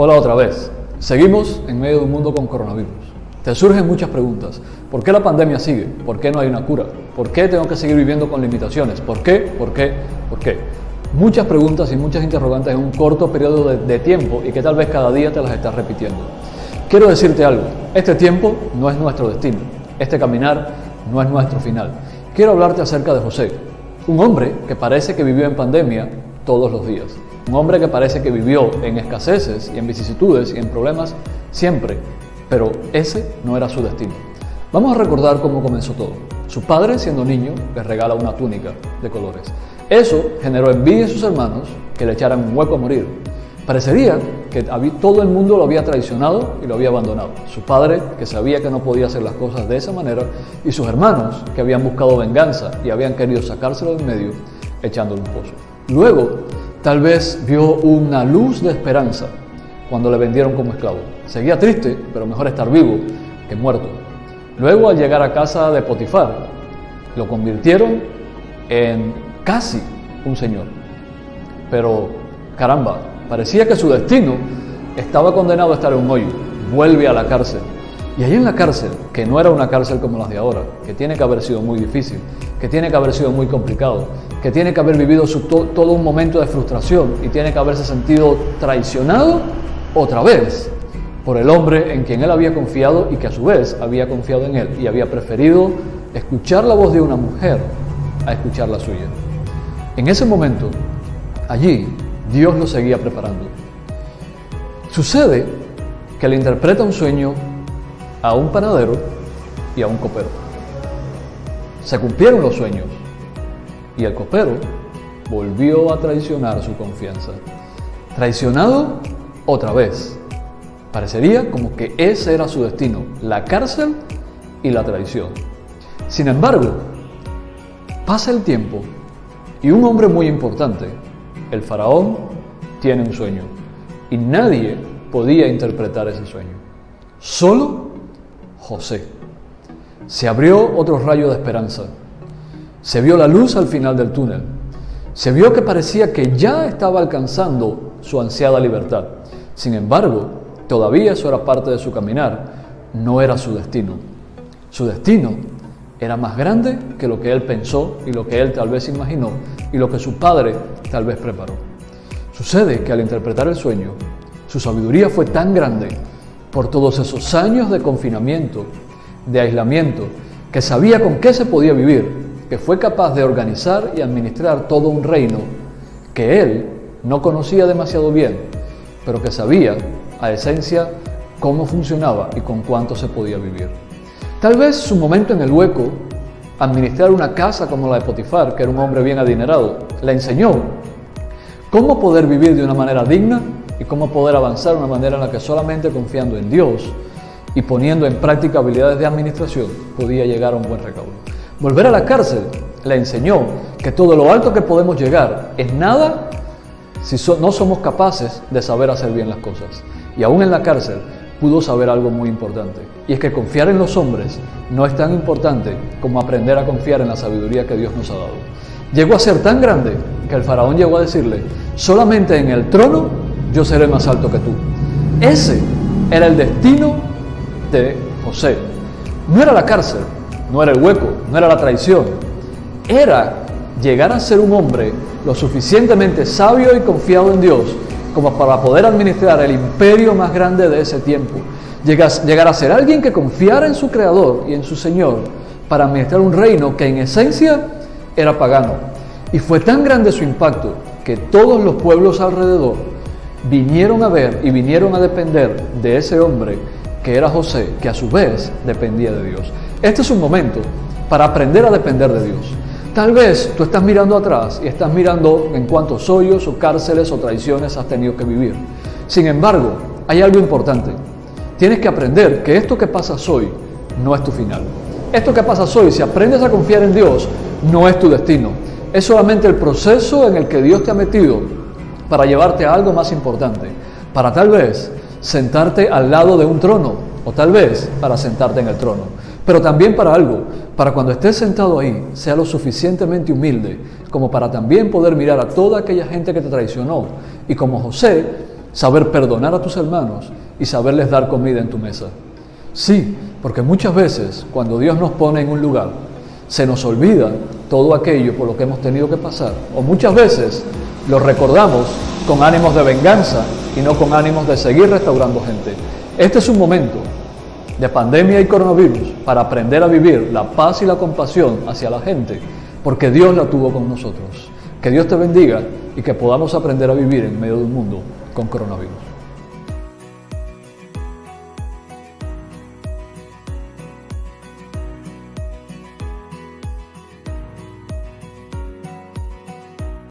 Hola otra vez. Seguimos en medio de un mundo con coronavirus. Te surgen muchas preguntas. ¿Por qué la pandemia sigue? ¿Por qué no hay una cura? ¿Por qué tengo que seguir viviendo con limitaciones? ¿Por qué? ¿Por qué? ¿Por qué? Muchas preguntas y muchas interrogantes en un corto periodo de tiempo y que tal vez cada día te las estás repitiendo. Quiero decirte algo. Este tiempo no es nuestro destino. Este caminar no es nuestro final. Quiero hablarte acerca de José, un hombre que parece que vivió en pandemia todos los días. Un hombre que parece que vivió en escaseces y en vicisitudes y en problemas siempre, pero ese no era su destino. Vamos a recordar cómo comenzó todo. Su padre, siendo niño, le regala una túnica de colores. Eso generó envidia en sus hermanos, que le echaran un hueco a morir. Parecería que todo el mundo lo había traicionado y lo había abandonado. Su padre, que sabía que no podía hacer las cosas de esa manera, y sus hermanos, que habían buscado venganza y habían querido sacárselo de en medio, echándole un pozo. Luego, tal vez vio una luz de esperanza cuando le vendieron como esclavo. Seguía triste, pero mejor estar vivo que muerto. Luego, al llegar a casa de Potifar, lo convirtieron en casi un señor. Pero, caramba, parecía que su destino estaba condenado a estar en un hoyo. Vuelve a la cárcel. Y ahí en la cárcel, que no era una cárcel como las de ahora, que tiene que haber sido muy difícil, que tiene que haber sido muy complicado, que tiene que haber vivido todo un momento de frustración y tiene que haberse sentido traicionado otra vez por el hombre en quien él había confiado y que a su vez había confiado en él y había preferido escuchar la voz de una mujer a escuchar la suya. En ese momento, allí, Dios lo seguía preparando. Sucede que le interpreta un sueño a un panadero y a un copero. Se cumplieron los sueños y el copero volvió a traicionar su confianza. Traicionado otra vez. Parecería como que ese era su destino, la cárcel y la traición. Sin embargo, pasa el tiempo y un hombre muy importante, el faraón, tiene un sueño y nadie podía interpretar ese sueño. Solo José. Se abrió otro rayo de esperanza. Se vio la luz al final del túnel. Se vio que parecía que ya estaba alcanzando su ansiada libertad. Sin embargo, todavía eso era parte de su caminar, no era su destino. Su destino era más grande que lo que él pensó y lo que él tal vez imaginó y lo que su padre tal vez preparó. Sucede que al interpretar el sueño, su sabiduría fue tan grande por todos esos años de confinamiento, de aislamiento, que sabía con qué se podía vivir, que fue capaz de organizar y administrar todo un reino que él no conocía demasiado bien, pero que sabía a esencia cómo funcionaba y con cuánto se podía vivir. Tal vez su momento en el hueco, administrar una casa como la de Potifar, que era un hombre bien adinerado, le enseñó cómo poder vivir de una manera digna y cómo poder avanzar de una manera en la que solamente confiando en Dios y poniendo en práctica habilidades de administración podía llegar a un buen recaudo. Volver a la cárcel le enseñó que todo lo alto que podemos llegar es nada si no somos capaces de saber hacer bien las cosas. Y aún en la cárcel pudo saber algo muy importante, y es que confiar en los hombres no es tan importante como aprender a confiar en la sabiduría que Dios nos ha dado. Llegó a ser tan grande que el faraón llegó a decirle: solamente en el trono yo seré más alto que tú. Ese era el destino de José. No era la cárcel, no era el hueco, no era la traición. Era llegar a ser un hombre lo suficientemente sabio y confiado en Dios como para poder administrar el imperio más grande de ese tiempo. Llegar a ser alguien que confiara en su Creador y en su Señor para administrar un reino que en esencia era pagano. Y fue tan grande su impacto que todos los pueblos alrededor vinieron a ver y vinieron a depender de ese hombre que era José, que a su vez dependía de Dios. Este es un momento para aprender a depender de Dios. Tal vez tú estás mirando atrás y estás mirando en cuántos hoyos o cárceles o traiciones has tenido que vivir. Sin embargo, hay algo importante. Tienes que aprender que esto que pasas hoy no es tu final. Esto que pasas hoy, si aprendes a confiar en Dios, no es tu destino. Es solamente el proceso en el que Dios te ha metido para llevarte a algo más importante. Para tal vez sentarte al lado de un trono o tal vez para sentarte en el trono. Pero también para algo, para cuando estés sentado ahí, sea lo suficientemente humilde como para también poder mirar a toda aquella gente que te traicionó y como José, saber perdonar a tus hermanos y saberles dar comida en tu mesa. Sí, porque muchas veces cuando Dios nos pone en un lugar, se nos olvida todo aquello por lo que hemos tenido que pasar, o muchas veces lo recordamos con ánimos de venganza y no con ánimos de seguir restaurando gente. Este es un momento de pandemia y coronavirus para aprender a vivir la paz y la compasión hacia la gente, porque Dios la tuvo con nosotros. Que Dios te bendiga y que podamos aprender a vivir en medio de un mundo con coronavirus.